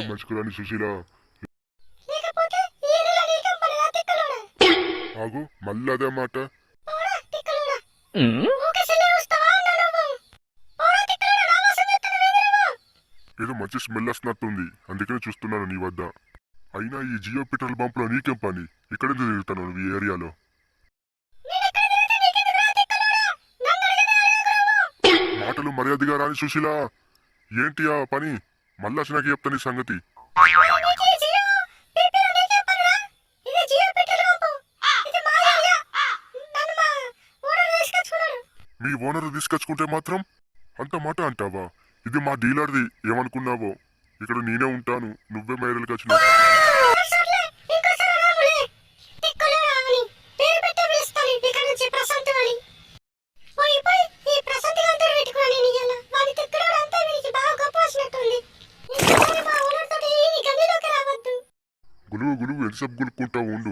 మంచుకురాని సుశీల ఆగు మళ్ళీ అదే మాట. ఏదో మంచి స్మెల్ వస్తున్నట్టుంది, అందుకనే చూస్తున్నాను నీ వద్ద. అయినా ఈ జియో పెట్రోల్ బంప్ లో నీకేం పని? ఇక్కడెందుకు తిరుగుతాను నువ్వు ఈ ఏరియాలో? మాటలు మర్యాదగా రాని సుశీల, ఏంటి ఆ పని? మళ్ళా నాకు చెప్తా నీ సంగతి. మీ ఓనర్ తీసుకొచ్చుకుంటే మాత్రం అంత మాట అంటావా? ఇది మా డీలర్ది, ఏమనుకున్నావో? ఇక్కడ నేనే ఉంటాను, నువ్వే మైరలు ఖర్చులు. గులుగు గులుగు ఎంతసేపు గులుక్కుంటావు ఉండు,